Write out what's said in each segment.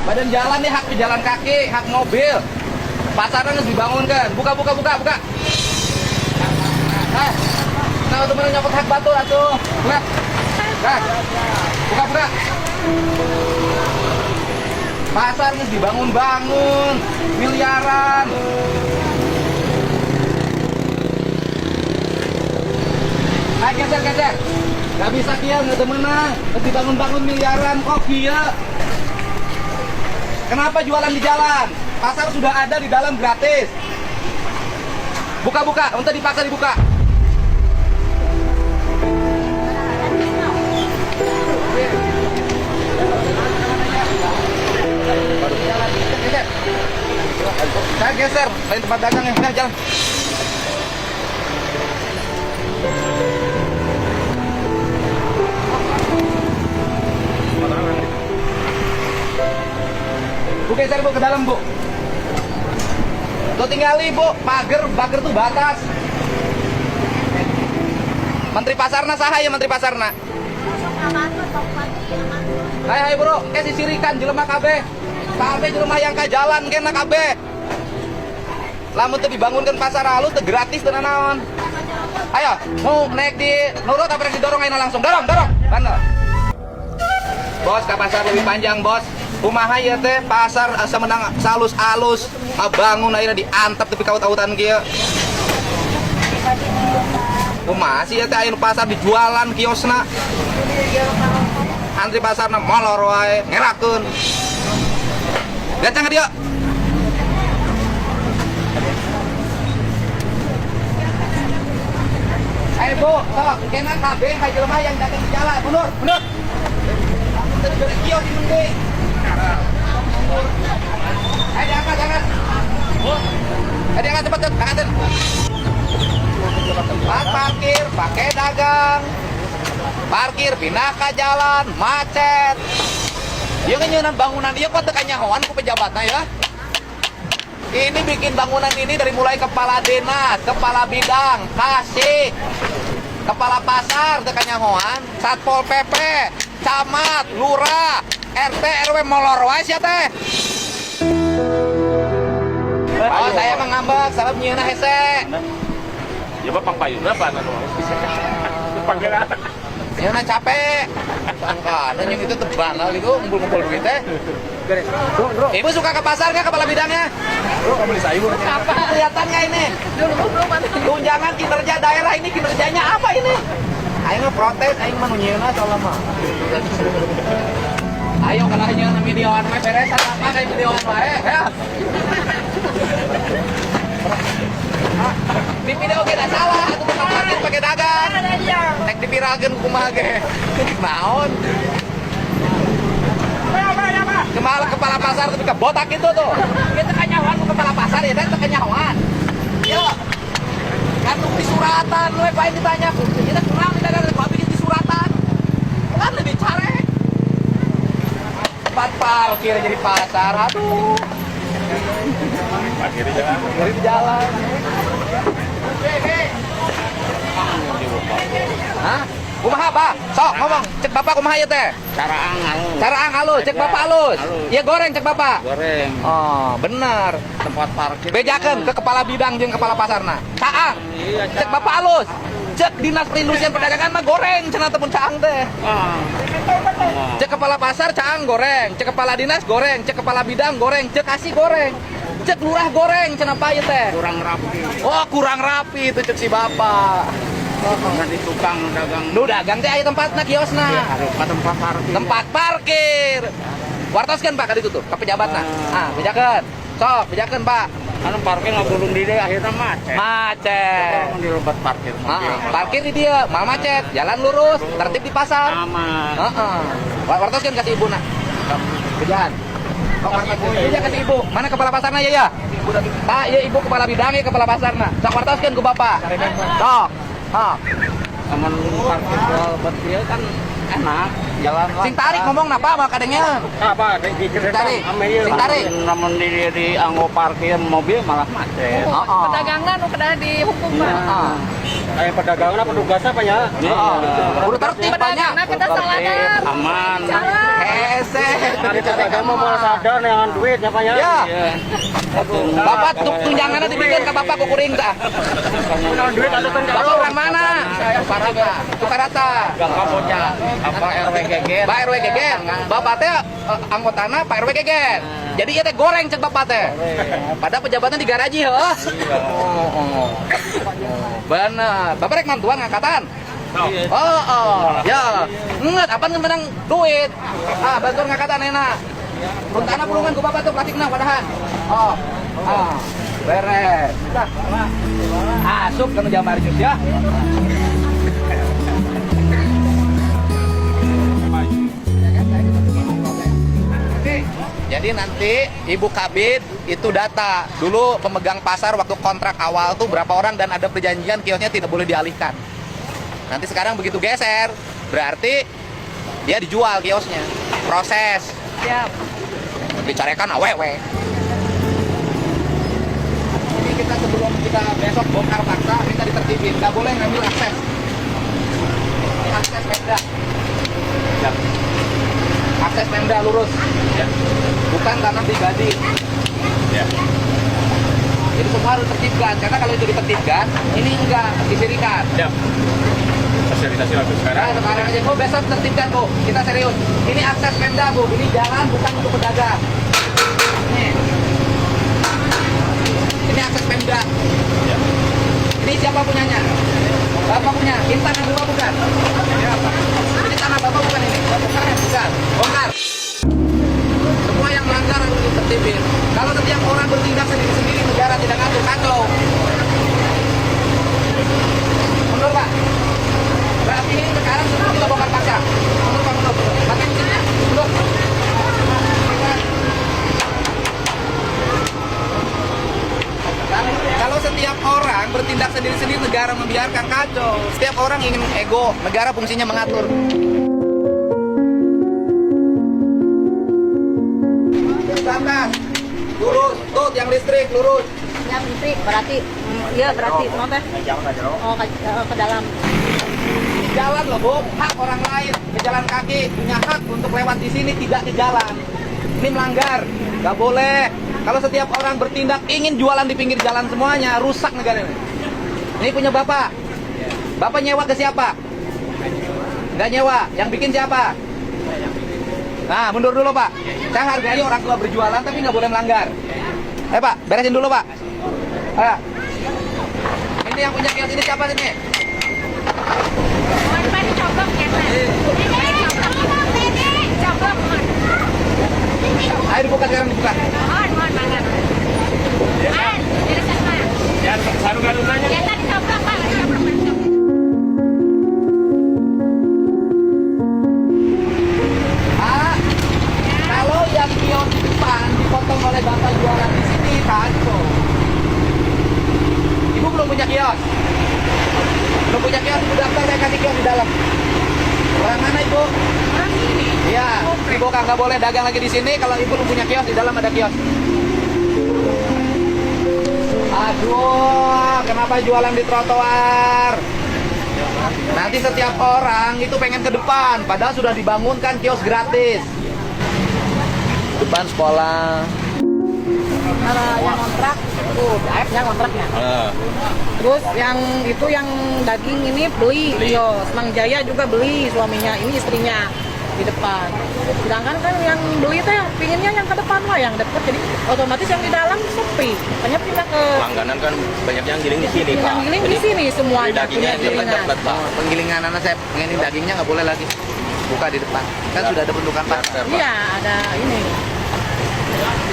Badan jalan nih hak pejalan kaki, hak mobil. Pasarnya harus dibangunkan. Buka. Nah, temen nyokot hak batu atuh. Buka. Buka. Pasar harus dibangun-bangun. Miliaran. Ayo geser. Gak bisa kia, nggak temenang. Harus dibangun-bangun miliaran kok kia. Kenapa jualan di jalan? Pasar sudah ada di dalam gratis. Buka, untuk dipaksa dibuka. Saya geser, lain tempat dagangnya. Nah, jalan. Bu geser bu ke dalam bu. Lo tinggali bu, pagar tuh batas. Menteri Pasarna saha ya Menteri Pasarna. Hai bro, kayak sisirikan jelema kabeh. Kabeh jelema yang ka jalan kena kabeh. Lamun teu dibangunkeun pasar halus teu gratis teu naon. Ayo, mau naik di nurut apa didorong ayeuna langsung. Dorong. Bener. Bos, ka pasar lebih panjang, bos. Kumaha ya teh pasar asa menang salus-alus bangun akhirnya diantep tapi kaut-kautan kieu. Kumaha sih ya teh aya pasar dijualan kiosna. Antri pasarna molor wae, ngerakeun. Gacang dia. Ayo bu, sok kena kabeh ka jelema yang dagang di jalan. Mundur. Lamun teu digoreng kios di mending. Ayo jangan. Ayo cepet. Angkatin. Parkir, pakai dagang. Parkir pindah ke jalan, macet. Ieu kan bangunan ieu kok teu kanyahoan ku pejabatna ya. Ini bikin bangunan ini dari mulai kepala dinas, kepala bidang, kasih, kepala pasar teu kanyahoan, Satpol PP, camat, lurah, RT RW molor wae sia teh. Oh, saya mengambek, sabab nyieuna hese. Ya bapak payuna apa anu? Panggelan. Nyieuna capek. Sangka, yang itu tebang kali itu ngumpul-ngumpul duit teh. Ibu suka ke pasar nggak kepala bidangnya? Bro, kamu beli sayur. Apa kelihatannya ini? Tunjangan kinerja daerah ini kinerjanya apa ini? Aing mah protes, aing mah nyieuna soalnya mah. Ayo kalau nyieuna videoan mah beresan apa kayak videoan wae ya. Di video kita salah, atuh parkir pakai dagang. Nek dipirageun kumaha ge. Naon? Kepala pasar tapi kebotak itu tuh. Kita kanyahoan ku kepala pasar ya teh teu kanyahoan. Yo. Kartu di suratan we bae ditanya. Kita kurang dagang bikin di suratan. Kan lebih care. Tempat parkir jadi pasar. Aduh. Parkir di jalan. Di jalan. Hah? Kumaha, Pak? Sok ngomong, cek Bapak kumaha ieu teh? Caraang halus, cek Bapak halus. Iya goreng cek Bapak. Goreng. Oh, benar. Tempat parkir. Bejakeun ke kepala bidang jeung kepala pasarna. Caang. Cek Bapak halus. Cek Dinas Perindustrian Perdagangan mah goreng cenah tepun caang teh. Cek kepala pasar caang goreng, cek kepala dinas goreng, cek kepala bidang goreng, cek kasih goreng. Cek lurah goreng cenah pae teh. Kurang rapi. Oh, kurang rapi itu cek si Bapak. Nanti tukang dagang. Nu dagang teh aya tempatna kiosna. Ya, ada tempat parkir. Tempat parkir. Wartoskeun Pak ka ditu tuh, ka pejabatna. Ah, bejakeun. Sok, bejakeun Pak. Anu parkir ngagulung di dia akhirnya macet. Macet. Kalau di tempat parkir mobil. Parkir di dia, mal macet, jalan lurus, tertib di pasar. Aman. Heeh. Wartoskeun ka si ibuna. Bejahan. Sok wartoskeun. Iya ka si ibu. Mana kepala pasarna ya? Pak, ya ibu kepala bidangnya kepala pasarna. Sok wartoskeun ku Bapak. Sok. Hah. Aman parkir buat dia kan enak. Jalan Sing tarik ngomong napa mah kadengnya. apa di tarik. Sing tarik. Namun di anggo parkir mobil malah macet. Heeh. Pedagangan nu kedah dihukum Pak. Heeh. Kayak perdagangan apa petugas apa ya? Udah tertib banyak. Kita salah dah. Aman. Hese. Hari pedagang mau sadar dengan duitnya Pak ya. Ya. Bapak tunjangannya dibikin ke bapak kukuring dah. Dengan duit ada Bapak orang mana? Tukarata. Kamboja. Apa RW Geger? Pak RW Geger. Bapak teh anggotana Pak RW Geger. Jadi ieu teh goreng cek bapak teh. Pada pejabatnya di garaji heuh. Bener. Bapak rek mantuan ngangkatan. Ya. Ingat apa menang duit. Bantuan ngangkatan enak. Runtana pulungan ku bapak tuh plastikna padahan. Beres. Asup kana jamar jus ya. Jadi nanti Ibu Kabid itu data dulu pemegang pasar waktu kontrak awal tuh berapa orang dan ada perjanjian kiosnya tidak boleh dialihkan. Nanti sekarang begitu geser, berarti dia dijual kiosnya. Proses. Siap. Dicarikan awewe. Ini kita sebelum kita besok bongkar paksa, minta ditertibin. Nggak boleh ngambil akses. Ini akses Pemda. Ya. Akses Pemda lurus. Ya. Bukan tanah pribadi. Ya. Jadi semua harus tertibkan. Karena kalau itu ditertibkan, ini enggak disirikan. Ya. Fasilitasi lagu sekarang. Nah, sekarang aja, Bu, besok tertibkan, Bu. Kita serius. Ini akses Pemda, Bu. Ini jalan bukan untuk pedagang. Ini akses Pemda. Ya. Ini siapa punyanya? Bapak punya. Ini tanah Bapak bukan? Ini tanah Bapak bukan ini? Bukan. Bongkar. Semua yang melanggar harus ditertibin. Kalau setiap orang bertindak sendiri-sendiri, negara tidak ngatur, kacau. Mundur, Pak. Berarti ini sekarang semua kita bongkar paksa. Mundur, Pak, mundur. Pakai mesinnya. Mundur. Kalau setiap orang bertindak sendiri-sendiri, negara membiarkan, kacau. Setiap orang ingin ego, negara fungsinya mengatur. Standar, lurus, tuh yang listrik lurus. Ya listrik berarti iya berarti mau teh. Oh ke dalam. Ini jalan loh, Bu, hak orang lain, pejalan kaki punya hak untuk lewat di sini, tidak di jalan. Ini melanggar, nggak boleh. Kalau setiap orang bertindak ingin jualan di pinggir jalan semuanya, rusak negara ini. Ini punya Bapak. Bapak nyewa ke siapa? Nggak nyewa, yang bikin siapa? Nah, mundur dulu, Pak. Saya hargai orang tua berjualan, tapi nggak boleh melanggar. Pak, beresin dulu, Pak. Ini yang punya kios ini siapa sini? Ayo dibuka sekarang, dibuka. Ya, sarung-sarung nanya. Kalau yang kios di depan dipotong oleh bapak jualan di sini, kacau. Ibu belum punya kios? Belum punya kios, Ibu daftar, saya kasih kios di dalam. Orang mana, Ibu? Orang sini. Iya, Ibu nggak boleh dagang lagi di sini. Kalau Ibu belum punya kios, di dalam ada kios. Aduh, kenapa jualan di trotoar? Nanti setiap orang itu pengen ke depan, padahal sudah dibangunkan kios gratis. Depan sekolah. Kalau yang kontrak, yang kontraknya. Terus yang itu yang daging ini beli. Kios. Mang Jaya juga beli suaminya, ini istrinya di depan. Sedangkan kan yang beli itu yang pinginnya yang ke depan lah, yang dekat. Jadi otomatis yang di dalam sepi. Makanya pindah ke Langganan kan banyak yang giling di sini, Pak. yang giling di sini semuanya Dagingnya punya gilingan. dekat, Pak. Penggilingan anak saya, ini dagingnya nggak boleh lagi buka di depan. Kan sudah ada bentukan, Pak. Iya, ada ini.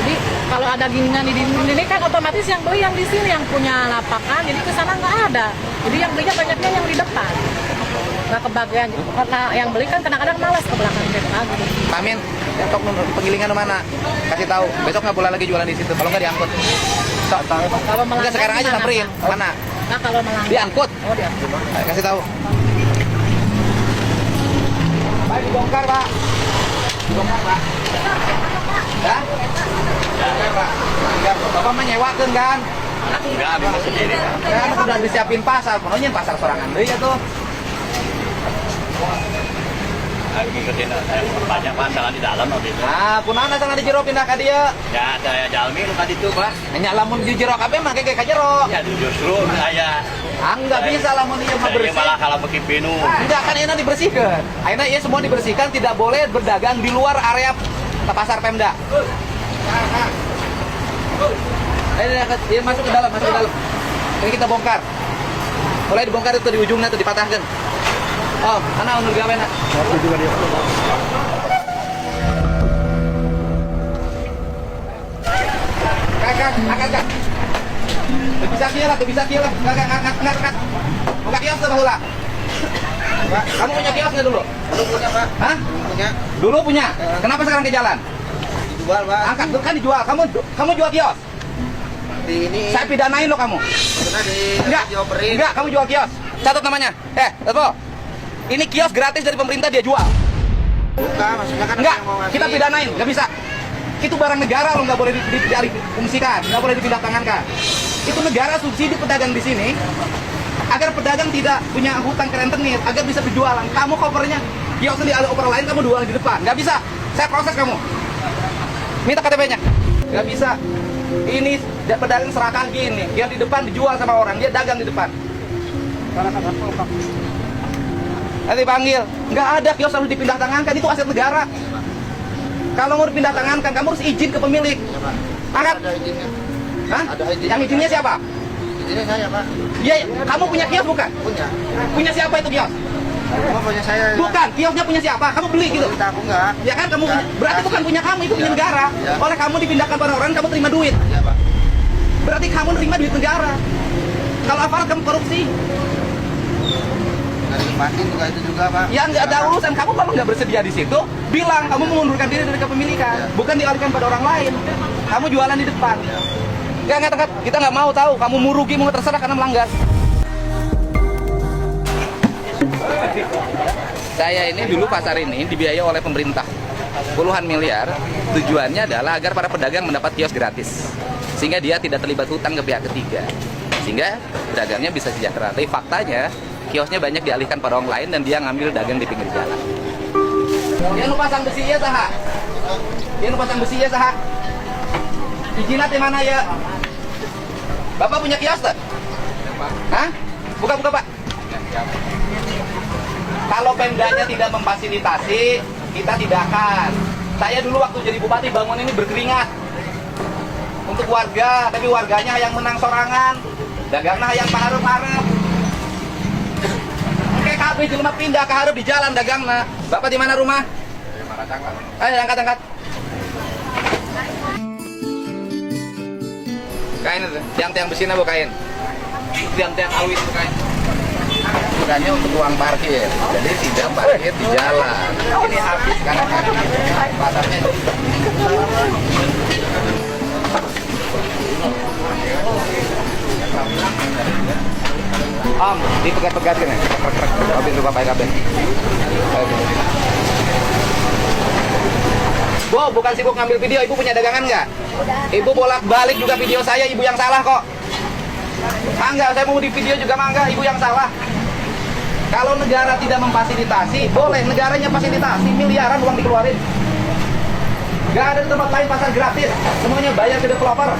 Jadi kalau ada gilingan di ini kan otomatis yang beli yang di sini yang punya lapakan, jadi ke sana nggak ada. Jadi yang belinya banyaknya yang di depan. Nggak kebagian gitu. Karena yang beli kan kadang-kadang malas ke belakang lagi. Pamin, untuk penggilingan mana? Kasih tahu. Besok nggak boleh lagi jualan di situ. Kalau nggak diangkut. Kalau melanggar Enggak, sekarang aja gimana, samperin. Pak? Mana? Nah, kalau melanggar. Diangkut. Oh, diangkut. Ayo, kasih tahu. Pak, dibongkar, Pak. Dibongkar, Pak. Ya? Dibongkar, Pak. Ya, Bapak menyewakan kan? Enggak, bisa sendiri. Kan sudah disiapin pasar, pokoknya pasar sorangan deui ya tuh. Aku ngikutin saya banyak masalah di dalam waktu itu. Nah, kunaon asal di jero pindah ka dieu? Ya, saya jalmi nu tadi tuh, Pak. Nya lamun di jero kabeh mah kayak ka jero. Ya, justru saya Enggak bisa lamun ieu mah saya bersih. malah kalau pakai pinu. Enggak kan enak dibersihkan. Akhirnya ya semua dibersihkan, tidak boleh berdagang di luar area pasar Pemda. Ayo masuk ke dalam, masuk ke dalam. Ini kita bongkar. Mulai dibongkar itu di ujungnya tuh dipatahkan. Oh, mana anu gawe na? Kakak. Bisa kieu lah, bisa kieu lah. Kakak. Buka kios tuh baheula. Kamu punya kios nggak dulu? Dulu punya, Pak. Hah? Punya. Dulu punya. Kenapa sekarang ke jalan? Dijual, Pak. Angkat kan dijual. Kamu jual kios. Di ini Saya pidanain lo kamu. pernah dioperin. Enggak, kamu jual kios. Catat namanya. Tepo. Ini kios gratis dari pemerintah dia jual. Bukan, maksudnya kan Enggak, yang mau ngasih. kita pidanain, nggak bisa. Itu barang negara lo nggak boleh difungsikan, nggak boleh dipindah tangankan. Itu negara subsidi pedagang di sini agar pedagang tidak punya hutang ke rentenir, agar bisa berjualan. Kamu covernya kiosnya di oper lain, kamu jualan di depan, nggak bisa. Saya proses kamu. Minta KTP-nya. Nggak bisa. Ini pedagang serakah gini, kios di depan dijual sama orang, dia dagang di depan. Nanti panggil, nggak ada kios harus dipindah tangankan, itu aset negara. Kalau mau dipindah tangankan, kamu harus izin ke pemilik. Angkat. Ada izinnya. Hah? Ada izinnya. Yang izinnya siapa? Izinnya saya, Pak. Iya, kamu punya kios bukan? Punya. Punya siapa itu kios? Cuma punya saya. Bukan, kiosnya punya siapa? Kamu beli gitu. Pemerintah aku enggak. Ya kan kamu Enggak. berarti bukan punya kamu, itu punya Ya. negara. Ya. Oleh kamu dipindahkan pada orang, kamu terima duit. Iya, Pak. Berarti kamu nerima duit negara. Kalau aparat kamu korupsi, Dari lepasin juga itu juga, Pak. ya nggak ada urusan. Kamu kalau nggak bersedia di situ, bilang kamu mengundurkan diri dari kepemilikan, Ya. bukan dialihkan pada orang lain. Kamu jualan di depan. Nggak, kita nggak mau tahu. Kamu mau rugi, mau terserah karena melanggar. Saya ini dulu pasar ini dibiayai oleh pemerintah puluhan miliar. Tujuannya adalah agar para pedagang mendapat kios gratis, sehingga dia tidak terlibat hutang ke pihak ketiga, sehingga pedagangnya bisa sejahtera. Tapi faktanya kiosnya banyak dialihkan pada orang lain dan dia ngambil dagang di pinggir jalan. Dia nu pasang besi ya saha? Dia nu pasang besi ya saha? Izinnya di mana ya? Bapak punya kios tak? Hah? Buka Pak. Kalau Pemdanya tidak memfasilitasi, kita tidak akan. Saya dulu waktu jadi bupati bangun ini berkeringat untuk warga, tapi warganya yang menang sorangan, dagangnya yang paharep-harep. Oke, kabeh jelema pindah ke hareup di jalan dagangna. Bapak di mana rumah? Di Maracangkan. Ayo angkat. Kain itu, tiang-tiang besinya bu kain. Tiang-tiang awit bu kain. Bukannya untuk uang parkir, jadi tidak parkir di jalan. Ini habis karena pasarnya. Om, dipegat-pegat kan ya? Krek-krek, habis lupa pakai kabel. Bu, bukan sibuk ngambil video, ibu punya dagangan nggak? Ibu bolak-balik juga video saya, ibu yang salah kok. Enggak, saya mau di video juga mangga, ibu yang salah. Kalau negara tidak memfasilitasi, boleh negaranya fasilitasi, miliaran uang dikeluarin. Nggak ada tempat lain pasar gratis, semuanya bayar ke developer.